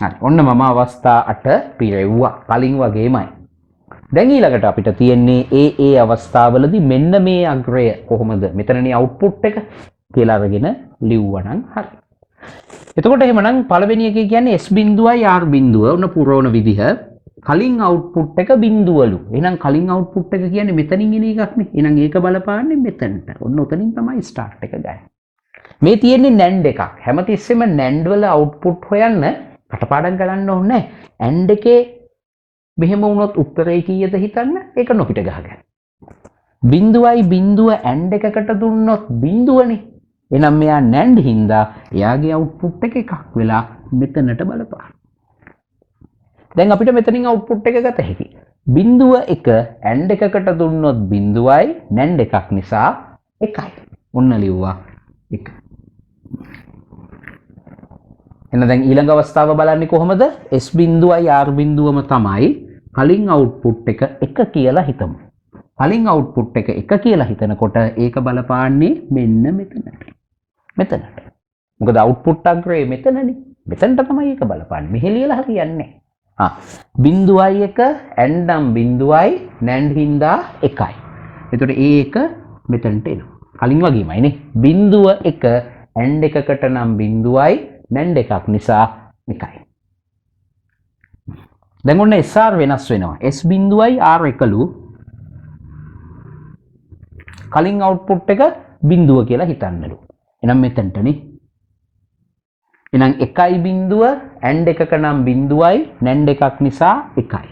A: හරි. ඔන්න මම අවස්ථා 8 පිරෙව්වා. කලින් වගේමයි. දැන් ඊළඟට අපිට තියෙන්නේ ඒ අවස්ථාවලදී මෙන්න මේ අග්‍රය කොහොමද මෙතනනේ අවුට්පුට් එක කියලා අරගෙන ලිව්වනම් හරි. එතකොට එහෙමනම් පළවෙනි එකේ කියන්නේ S බිඳුවයි R බිඳුව උන පුරවන විදිහ කලින් අවුට්පුට් එක බිඳුවලු. එහෙනම් කලින් අවුට්පුට් එක කියන්නේ මෙතනින් එන එකක් නේ. එහෙනම් ඒක බලපාන්නේ මෙතනට. ඔන්න උතනින් තමයි ස්ටාර්ට් එක ගන්නේ. මේ තියෙන්නේ NAND එකක්. හැමතිස්සෙම NAND වල අවුට්පුට් හොයන්න කටපාඩම් කරන්න ඕනේ නැහැ. AND එකේ මෙහෙම වුණොත් උත්තරේ කීයද හිතන්න ඒක නොපිට ගහගන්න. බිඳුවයි බිඳුව AND එකකට දුන්නොත් බිඳුවනේ. එහෙනම් මෙයා NAND හින්දා එයාගේ අවුට්පුට් එක එකක් වෙලා මෙතනට බලපාන. දැන් අපිට මෙතනින් අවුට්පුට් එක ගත හැකියි. බිඳුව එක AND එකකට දුන්නොත් බිඳුවයි NAND එකක් නිසා එකයි. ඔන්න ලිව්වා එක. එන්න දැන් ඊළඟ අවස්ථාව බලන්නේ කොහොමද? S බිඳුවයි R බිඳුවම තමයි කලින් අවුට්පුට් එක 1 කියලා හිතමු. කලින් අවුට්පුට් එක 1 කියලා හිතනකොට ඒක බලපාන්නේ මෙන්න මෙතනට. මෙතනට. මොකද අවුට්පුට් අග්‍රේ මෙතනනේ. මෙතනට තමයි ඒක බලපාන්නේ. මෙහෙ ලියලා හරියන්නේ නැහැ. බිඳුවයි 1 ඇන්ඩම් බිඳුවයි NAND හින්දා 1යි. එතකොට ඒක මෙතනට එනවා. කලින් වගේමයි නේ. බිඳුව 1 AND එකකට නම් බිඳුවයි NAND එකක් නිසා 1යි. දැන් ඔන්න SR වෙනස් වෙනවා. S බිඳුවයි R එකලු කලින් අවුට්පුට් එක බිඳුව කියලා හිතන්නලු. එහෙනම් මෙතනටනේ. එහෙනම් 1යි බිඳුව AND එකක නම් බිඳුවයි NAND එකක් නිසා 1යි.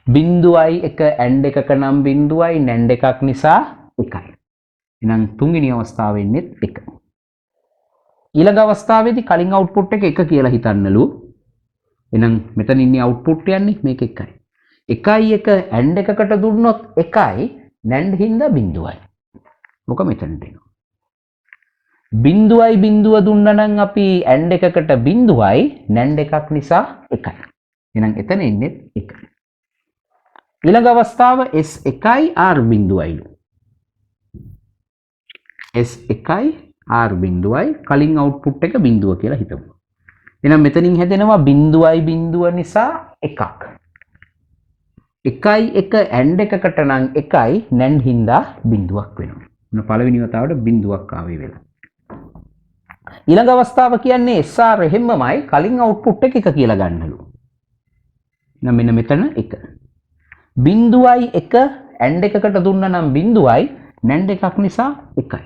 A: බිඳුවයි 1 AND එකක නම් බිඳුවයි NAND එකක් නිසා 1යි. එහෙනම් තුන්වෙනි අවස්ථාවේ ඉන්නේ 1. ඊළඟ අවස්ථාවේදී කලින් අවුට්පුට් එක 1 කියලා හිතන්නලු. එහෙනම් මෙතන ඉන්නේ අවුට්පුට් යන්නේ මේක 1යි. 1යි 1 AND එකකට දුන්නොත් 1යි NAND හින්දා බිඳුවයි. මොක මෙතනට එනවා. බිඳුවයි බිඳුව දුන්නා නම් අපි AND එකකට බිඳුවයි NAND එකක් නිසා 1යි. එහෙනම් එතන ඉන්නේ 1. ඊළඟ අවස්ථාව S1යි R බිඳුවයිලු. S1යි R බිඳුවයි කලින් අවුට්පුට් එක බිඳුව කියලා හිතමු. එහෙනම් මෙතනින් හැදෙනවා බිඳුවයි බිඳුව නිසා 1ක්. 1යි 1 AND එකකට නම් 1යි NAND හින්දා බිඳුවක් වෙනවා. මොන පළවෙනි වතාවට බිඳුවක් ආවේ වෙලා. ඊළඟ අවස්ථාව කියන්නේ SR හැමමයි කලින් අවුට්පුට් එක 1 කියලා ගන්නලු. එහෙනම් මෙන්න මෙතන 1. බිඳුවයි 1 AND එකකට දුන්නා නම් බිඳුවයි NAND එකක් නිසා 1යි.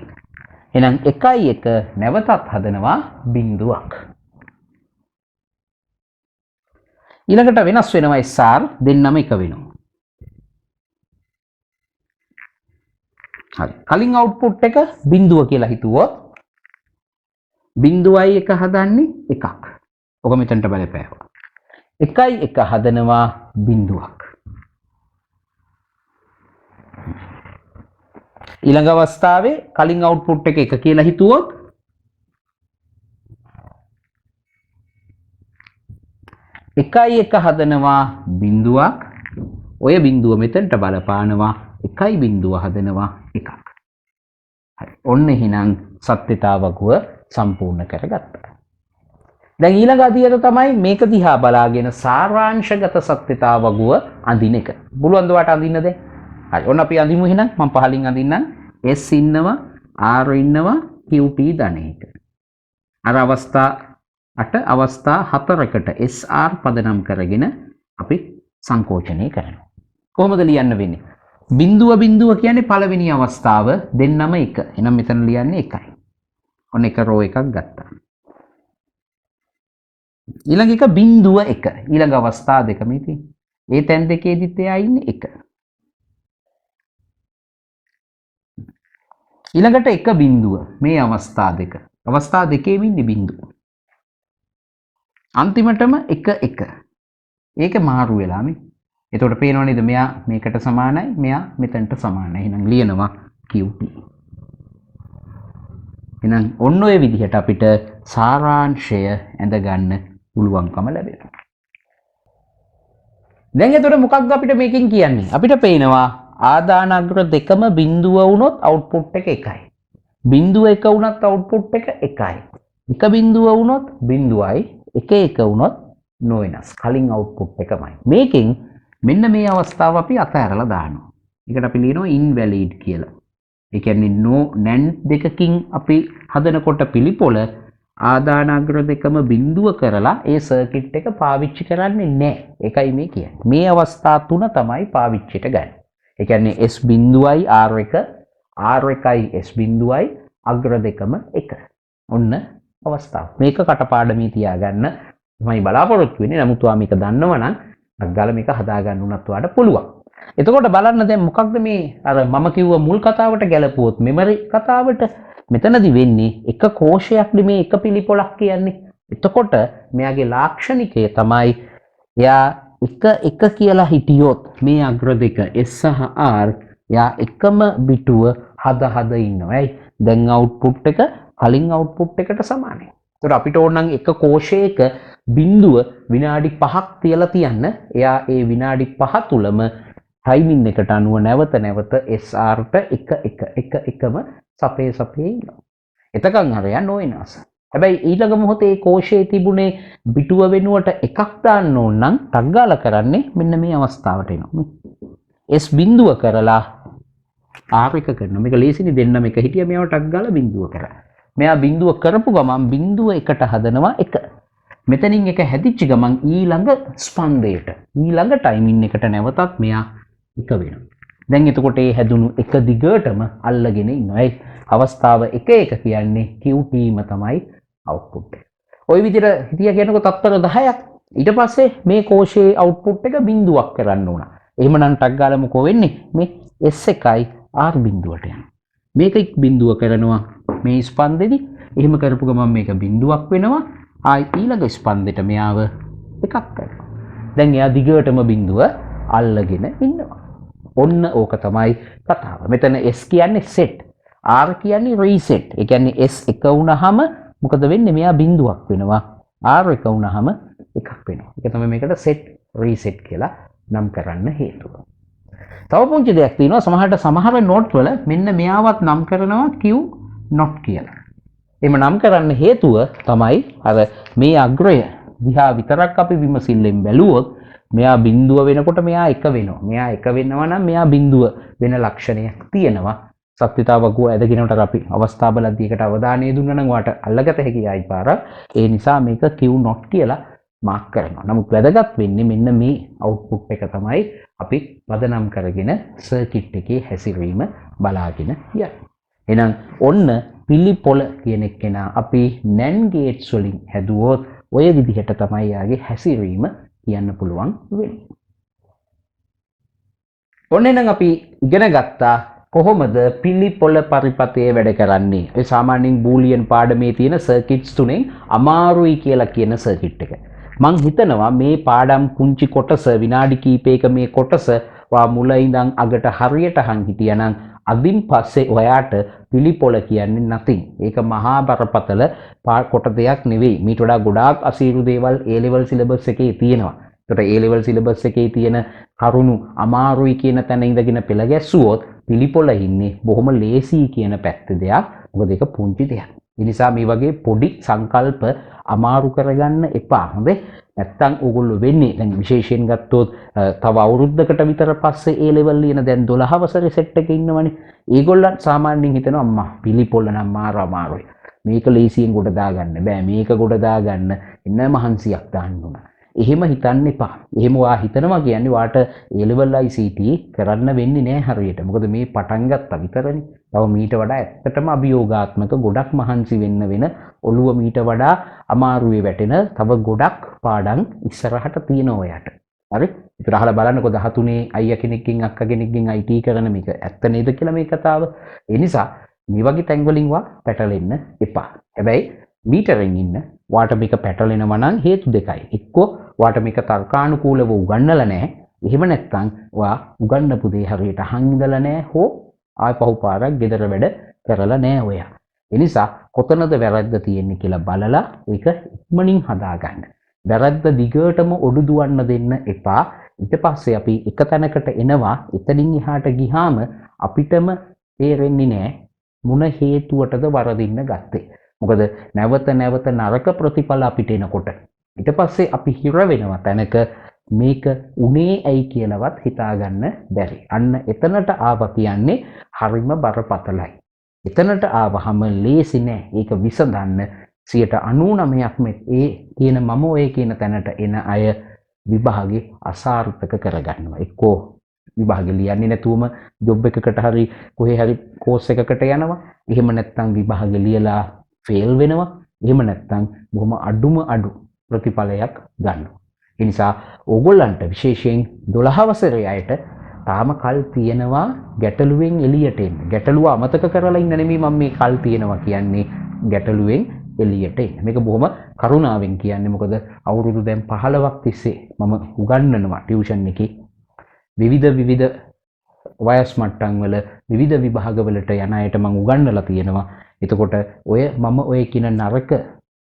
A: එහෙනම් 1යි 1 නැවතත් හදනවා බිඳුවක්. ඊළඟට වෙනස් වෙනවා SR දෙන්නම 1 වෙනවා. හරි. කලින් අවුට්පුට් එක බිඳුව කියලා හිතුවොත් බිඳුවයි 1 හදන්නේ 1ක්. ඔක මෙතනට බලපෑවා. 1යි 1 හදනවා බිඳුවක්. ඊළඟ අවස්ථාවේ කලින් අවුට්පුට් එක 1 කියලා හිතුවොත් එකයි 1 හදනවා බිඳුවක්. ඔය බිඳුව මෙතනට බලපානවා 1යි බිඳුව හදනවා 1ක්. හරි. ඔන්න එහෙනම් සත්‍යතාවකුව සම්පූර්ණ කරගත්තා. දැන් ඊළඟ අදියර තමයි මේක දිහා බලාගෙන සාරාංශගත සත්‍යතාවකුව අඳින එක. පුළුවන් ද වට අඳින්න දැන්? හරි. ඔන්න අපි අඳිමු එහෙනම්. මම පහලින් අඳින්නම්. S ඉන්නවා, R ඉන්නවා, QT ධනයක. අර අවස්ථා 8 අවස්ථා 4කට SR පදනම් කරගෙන අපි සංකෝචනය කරනවා. කොහොමද ලියන්න වෙන්නේ? බිඳුව කියන්නේ පළවෙනි අවස්ථාව දෙන්නම එක. එහෙනම් මෙතන ලියන්නේ එකයි. ඔන්න එක රෝ එකක් ගත්තා. ඊළඟ එක බිඳුව එක. ඊළඟ අවස්ථා දෙක මේ තියෙන්නේ. ඒ තැන් දෙකේදීත් එයා ඉන්නේ එක. ඊළඟට එක බිඳුව මේ අවස්ථා දෙක. අවස්ථා දෙකේම ඉන්නේ බිඳුව. අන්තිමටම එක එක. ඒක මාරු වෙලා මේ. එතකොට පේනව නේද මෙයා මේකට සමානයි මෙයා මෙතනට සමානයි. එහෙනම් ලියනවා QT. එහෙනම් ඔන්න ඔය විදිහට අපිට සාරාංශය ඇඳ ගන්න පුළුවන්කම ලැබෙනවා. දැන් එතකොට මොකක්ද අපිට මේකෙන් කියන්නේ? අපිට පේනවා ආදාන අග්‍ර දෙකම බිඳුව වුණොත් අවුට්පුට් එක එකයි. බිඳුව එක වුණත් අවුට්පුට් එක එකයි. එක බිඳුව වුණොත් බිඳුවයි එක එක වුණොත් නොවෙනස්. කලින් අවුට්පුට් එකමයි. මේකෙන් මෙන්න මේ අවස්ථාව අපි අතහැරලා දානවා. ඒකට අපි ලියනවා invalid කියලා. ඒ කියන්නේ no NAND දෙකකින් අපි හදනකොට පිළිපොළ ආදානාග්‍ර දෙකම බිඳුව කරලා ඒ සර්කිට් එක පාවිච්චි කරන්නේ නැහැ. ඒකයි මේ කියන්නේ. මේ අවස්ථා තුන තමයි පාවිච්චිට ගන්න. ඒ කියන්නේ S බිඳුවයි R1 R1යි S බිඳුවයි අග්‍ර දෙකම එක. ඔන්න අවස්ථාව. මේක කටපාඩමේ තියාගන්න මම බලාපොරොත්තු වෙන්නේ. නමුත් ඔයා මේක දන්නවනම් අග්ගල මේක හදා ගන්න උනත් ඔයාලට පුළුවන්. එතකොට බලන්න දැන් මොකක්ද මේ අර මම කිව්ව මුල් කතාවට ගැලපුවොත් මෙමරි කතාවට මෙතනදි වෙන්නේ එක කෝෂයක් මේ එක පිළිපොලක් කියන්නේ. එතකොට මෙයාගේ ලාක්ෂණිකය තමයි එයා එක කියලා හිටියොත් මේ අග්‍ර දෙක S සහ R එයා එකම බිටුව හද ඉන්නවා. දැන් අවුට්පුට් එක කලින් අවුට්පුට් එකට සමානයි. ඒතර අපිට ඕන නම් එක කෝෂයක බිඳුව විනාඩි 5ක් තියලා තියන්න. එයා ඒ විනාඩි 5 තුලම ටයිමින් එකට අනුව නැවත SR ට එකම සපේ ඉන්නවා. එතකන් අරයා නොවෙනස්. හැබැයි ඊළඟ මොහොතේ කෝෂයේ තිබුණේ බිටුව වෙනුවට එකක් දාන්න ඕන නම් ටක් ගාලා කරන්නේ මෙන්න මේ අවස්ථාවට එනවා. S බිඳුව කරලා R1 කරනවා. මේක ලේසිනේ දෙන්නම එක හිටියා මෙයාව ටක් ගාලා බිඳුව කරා. මෙයා බිඳුව කරපු ගමන් බිඳුව එකට හදනවා එක. මෙතනින් එක හැදිච්ච ගමන් ඊළඟ ස්පන්දයට ඊළඟ ටයිමින් එකට නැවතත් මෙයා එක වෙනවා. දැන් එතකොට ඒ හැදුණු එක දිගටම අල්ලගෙන ඉන්නවා. අවස්ථාව එක කියන්නේ QT-ම තමයි අවුට්පුට් එක. ওই විදිහට හිතියා කියනකොට තත්පර 10ක්. ඊට පස්සේ මේ කෝෂයේ අවුට්පුට් එක බිඳුවක් කරන්න ඕන. එහෙමනම් ටක් ගාලා මොකෝ වෙන්නේ? මේ S1යි R බිඳුවට යනවා. මේක බිඳුව කරනවා මේ ස්පන්දෙදි. එහෙම කරපු ගමන් මේක බිඳුවක් වෙනවා. ආයි ඊළඟ ස්පන්දෙට මෙයාව එකක් කරනවා. දැන් එයා දිගටම බිඳුව අල්ලගෙන ඉන්නවා. ඔන්න ඕක තමයි කතාව. මෙතන S කියන්නේ set, R කියන්නේ reset. ඒ කියන්නේ S එක වුණාම මොකද වෙන්නේ? මෙයා බිඳුවක් වෙනවා. R එක වුණාම එකක් වෙනවා. ඒක තමයි මේකට set reset කියලා නම් කරන්න හේතුව. තව පුංචි දෙයක් තියෙනවා. සමහර නෝට් වල මෙන්න මෙයාවත් නම් කරනවා Q not කියලා. එම නම් කරන්න හේතුව තමයි අර මේ අග්‍රය දිහා විතරක් අපි විමසිල්ලෙන් බැලුවොත් මෙයා බිඳුව වෙනකොට මෙයා එක වෙනවා. මෙයා එක වෙනවා නම් මෙයා බිඳුව වෙන ලක්ෂණයක් තියෙනවා. සත්‍යතාවකුව ඇදගෙනට අපි අවස්ථා බලද්දී ඒකට අවධානය දුන්නා නම් ඔයාට අල්ලගත හැකි ආයි පාරක්. ඒ නිසා මේක Q not කියලා මාක් කරනවා. නමුත් වැදගත් වෙන්නේ මෙන්න මේ අවුට්පුට් එක තමයි අපි පදනම් කරගෙන සර්කිට් එකේ හැසිරීම බලාගෙන යන්නේ. එහෙනම් ඔන්න පිළිපොළ කියන කෙනා අපි NAND gates වලින් හැදුවොත් ඔය විදිහට තමයි යාගේ හැසිරීම කියන්න පුළුවන් වෙන්නේ. ඔන්න එහෙනම් අපි ඉගෙන ගත්තා කොහොමද පිළිපොළ පරිපථයේ වැඩ කරන්නේ. ඒ සාමාන්‍යයෙන් බූලියන් පාඩමේ තියෙන සර්කිට්ස් තුනෙන් අමාරුයි කියලා කියන සර්කිට් එක. මං හිතනවා මේ පාඩම් පුංචි කොටස විනාඩි කිහිපයක මේ කොටස වා මුල ඉඳන් අගට හරියට අහන් හිටියනම් අදින් පස්සේ ඔයාට පිළිපොළ කියන්නේ nothing. ඒක මහා බරපතල කොට දෙයක් නෙවෙයි. මීට වඩා ගොඩාක් අසීරු දේවල් A level syllabus එකේ තියෙනවා. ඒකට A level syllabus එකේ තියෙන කරුණු අමාරුයි කියන තැන ඉඳගෙන පෙළ ගැස්සුවොත් පිළිපොළ ඉන්නේ බොහොම ලේසි කියන පැත්ත දෙයක්. මොකද ඒක පුංචි දෙයක්. ඒ නිසා මේ වගේ පොඩි සංකල්ප අමාරු කරගන්න එපා. හොඳේ. නැත්තම් ඕගොල්ලෝ වෙන්නේ දැන් විශේෂයෙන් ගත්තොත් තව අවුරුද්දකට විතර පස්සේ A level ලියන දැන් 12 වසරේ සෙට් එකේ ඉන්නවනේ. ඒගොල්ලන් සාමාන්‍යයෙන් හිතනවා අම්මා පිළිපොළ නම් අමාරුයි. මේක ලේසියෙන් ගොඩ දාගන්න බෑ. මේක ගොඩ දාගන්න එන්න මහන්සියක් දාන්න ඕන. එහෙම හිතන්න එපා. එහෙම වා හිතනවා කියන්නේ වාට A level ICT කරන්න වෙන්නේ නැහැ හරියට. මොකද මේ පටන් ගත්තා විතරනේ. තව මීට වඩා ඇත්තටම අභියෝගාත්මක ගොඩක් මහන්සි වෙන්න වෙන ඔළුව මීට වඩා අමාරුවේ වැටෙන තව ගොඩක් පාඩම් ඉස්සරහට තියෙනවා ඔයාට. හරි? ඒතර අහලා බලන්නකො 13 අයියා කෙනෙක්ගෙන් අක්කා කෙනෙක්ගෙන් IT කරන මේක ඇත්ත නේද කියලා මේ කතාව. ඒ නිසා මේ වගේ තැන් වලින් වා පැටලෙන්න එපා. හැබැයි මීටරෙන් ඉන්න වාට මේක පැටලෙනවා නම් හේතු දෙකයි. එක්කෝ වාට මේක තර්කානුකූලව උගන්වලා නැහැ. එහෙම නැත්නම් වා උගන්වපු දේ හරියට අහන් ඉඳලා නැහැ හෝ ආය පහු පාරක් ගෙදර වැඩ කරලා නැහැ ඔයා. ඒ නිසා කොතනද වැරද්ද තියෙන්නේ කියලා බලලා ඒක ඉක්මනින් හදාගන්න. වැරද්ද දිගටම ඔඩු දුවන්න දෙන්න එපා. ඊට පස්සේ අපි එක තැනකට එනවා. එතනින් එහාට ගිහාම අපිටම තේරෙන්නේ නැහැ මොන හේතුවටද වරදින්න ගත්තේ. මොකද නැවත නැවත නරක ප්‍රතිඵල අපිට එනකොට ඊට පස්සේ අපි හිර වෙනවා තැනක මේක උනේ ඇයි කියලාවත් හිතාගන්න බැරි. අන්න එතනට ආවා කියන්නේ හරිම බරපතලයි. එතනට ආවහම ලේසි නෑ. ඒක විසඳන්න 99%ක්ම ඒ කියන මම ඔය කියන තැනට එන අය විභාගේ අසාර්ථක කරගන්නවා. එක්කෝ විභාගෙ ලියන්නේ නැතුවම ජොබ් එකකට හරි කොහේ හරි කෝස් එකකට යනවා. එහෙම නැත්නම් විභාගෙ ලියලා ෆේල් වෙනවා. එහෙම නැත්නම් බොහොම අඩු ප්‍රතිඵලයක් ගන්නවා. ඒ නිසා ඕගොල්ලන්ට විශේෂයෙන් 12 වසරේ අයට තාම කල් තියෙනවා ගැටලුවෙන් එළියට එන්න. ගැටලුව අමතක කරලා ඉන්න නෙමෙයි මම මේ කල් තියෙනවා කියන්නේ ගැටලුවෙන් එළියට එන්න. මේක බොහොම කරුණාවෙන් කියන්නේ මොකද අවුරුදු දැන් 15ක් තිස්සේ මම උගන්වනවා ටියුෂන් එකේ විවිධ වයස් මට්ටම් වල විවිධ විභාගවලට යන අයට මම උගන්වලා තියෙනවා. එතකොට මම ඔය කියන නරක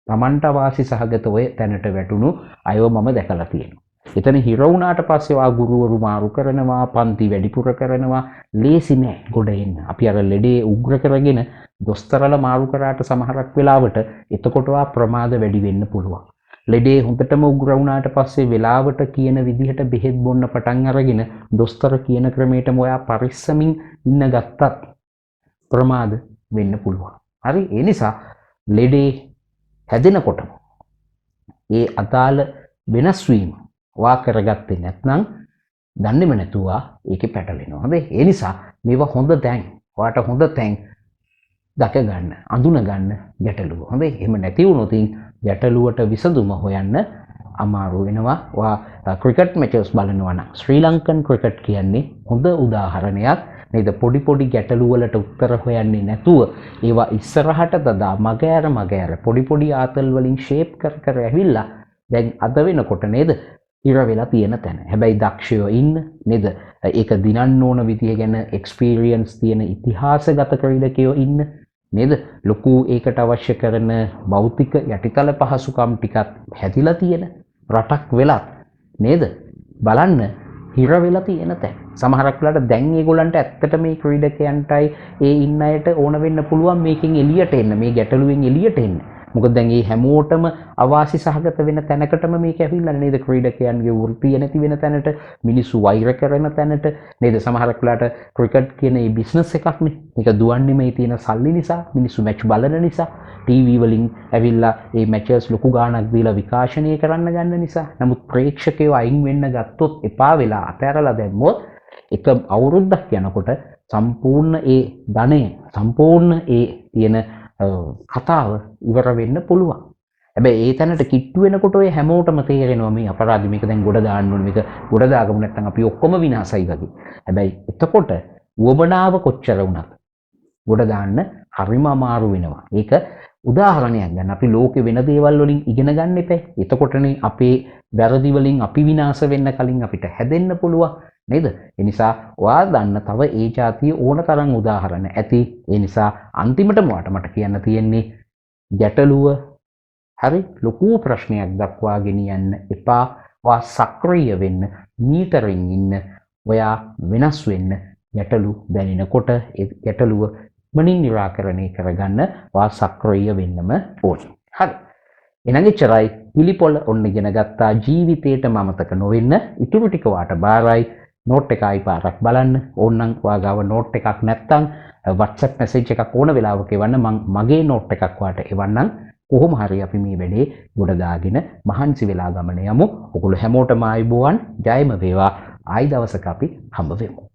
A: Tamanta වාසි සහගත ඔය තැනට වැටුණු අයව මම දැකලා තියෙනවා. එතන හිර වුණාට පස්සේ වා ගුරුවරු මාරු කරනවා, පන්ති වැඩිපුර කරනවා, ලේසි නෑ ගොඩ එන්න. අපි අර ලෙඩේ උග්‍ර කරගෙන දොස්තරලා මාරු කරාට සමහරක් වෙලාවට එතකොට වා ප්‍රමාද වැඩි වෙන්න පුළුවන්. ලෙඩේ හොඳටම උග්‍ර වුණාට පස්සේ වෙලාවට කියන විදිහට බෙහෙත් බොන්න පටන් අරගෙන දොස්තර කියන ක්‍රමයටම ඔයා පරිස්සමින් ඉන්න ගත්තත් ප්‍රමාද වෙන්න පුළුවන්. හරි? ඒ නිසා ලෙඩේ හැදෙනකොටම ඒ අදාළ වෙනස් වීම වා කරගත්තේ නැත්නම් දන්නේම නැතුව ඒකේ පැටලෙනවා. හරි? ඒ නිසා මේවා හොඳ තැන් ඔයාට හොඳ තැන් දක ගන්න, අඳුන ගන්න ගැටලුව. හොඳයි? එහෙම නැති වුණොත් ගැටලුවට විසඳුම හොයන්න අමාරු වෙනවා. ඔයා ක්‍රිකට් මැචස් බලනවා නම් ශ්‍රී ලංකන් ක්‍රිකට් කියන්නේ හොඳ උදාහරණයක්. නේද? පොඩි ගැටලු වලට උත්තර හොයන්නේ නැතුව ඒවා ඉස්සරහට දදා මග ඇර පොඩි ආතල් වලින් ෂේප් කර ඇවිල්ලා දැන් අද වෙනකොට නේද ඉර වෙලා තියෙන තැන. හැබැයි දක්ෂයෝ ඉන්න නේද? ඒක දිනන්න ඕන විදිය ගැන එක්ස්පීරියන්ස් තියෙන ඉතිහාසගත ක්‍රීඩකයෝ ඉන්න නේද? ලොකු ඒකට අවශ්‍ය කරන භෞතික යටිතල පහසුකම් ටිකක් හැදිලා තියෙන රටක් වෙලත් නේද? බලන්න හිර වෙලා තියෙන තැන. සමහරක් වෙලාවට දැන් මේගොල්ලන්ට ඇත්තට මේ ක්‍රීඩකයන්ටයි ඒ ඉන්න අයට ඕන වෙන්න පුළුවන් මේකෙන් එළියට එන්න, මේ ගැටලුවෙන් එළියට එන්න. මොකද දැන් මේ හැමෝටම අවාසි සහගත වෙන තැනකටම මේක ඇවිල්ලා නේද? ක්‍රීඩකයන්ගේ වෘත්තිය නැති වෙන තැනට, මිනිස්සු වෛර කරන තැනට නේද? සමහරක් වෙලාවට ක්‍රිකට් කියන මේ බිස්නස් එකක්නේ. මේක දුවන්නේ මේ තියෙන සල්ලි නිසා, මිනිස්සු මැච් බලන නිසා, ටීවී වලින් ඇවිල්ලා මේ මැචස් ලොකු ගාණක් දීලා විකාශනය කරන්න ගන්න නිසා. නමුත් ප්‍රේක්ෂකයෝ අයින් වෙන්න ගත්තොත් එපා වෙලා අතහැරලා දැම්මොත් එක අවුරුද්දක් යනකොට සම්පූර්ණ ඒ ධනය, සම්පූර්ණ ඒ තියෙන කතාව ඉවර වෙන්න පුළුවන්. හැබැයි ඒ තැනට කිට්ටු වෙනකොට ඔය හැමෝටම තේරෙනවා මේ අපරාධ මේක දැන් ගොඩ දාන්න ඕනේ, මේක ගොඩ දාගමු නැත්නම් අපි ඔක්කොම විනාශයි වගේ. හැබැයි එතකොට වමනාව කොච්චර වුණත් ගොඩ දාන්න හරිම අමාරු වෙනවා. ඒක උදාහරණයක් ගන්න. අපි ලෝකේ වෙන දේවල් වලින් ඉගෙන ගන්න එපා. එතකොටනේ අපේ වැරදි වලින් අපි විනාශ වෙන්න කලින් අපිට හැදෙන්න පුළුවන්. නේද? ඒ නිසා ඔයා දන්න තව ඒ જાතිය ඕන තරම් උදාහරණ ඇති. ඒ නිසා අන්තිමටම මට කියන්න තියෙන්නේ ගැටලුව හරි ලොකු ප්‍රශ්නයක් දක්වා ගෙනියන්න එපා. ඔයා සක්‍රිය වෙන්න, මීටරින් ඉන්න, ඔයා වෙනස් වෙන්න. ගැටලු දැනෙනකොට ඒ ගැටලුව මනින් निराකරණය කරගන්න ඔයා සක්‍රිය වෙන්නම ඕනේ. හරි. එහෙනම් එච්චරයි. පිළිපොළ ඔන්න ඉගෙන ගත්තා. ජීවිතේටම අමතක නොවෙන්න. ඉතුරු ටික වාට බාරයි. නෝට් එක ආයි පාරක් බලන්න. ඕනනම් ඔයාගාව නෝට් එකක් නැත්නම් WhatsApp message එකක් ඕන වෙලාවක එවන්න. මම මගේ නෝට් එකක් වාට එවන්නම්. කොහොම හරි අපි මේ වැඩේ ගොඩ දාගෙන මහන්සි වෙලා ගමන යමු. ඔගොල්ලෝ හැමෝටම ආයුබෝවන්. ජයම වේවා. ආයි දවසක අපි හම්බ වෙමු.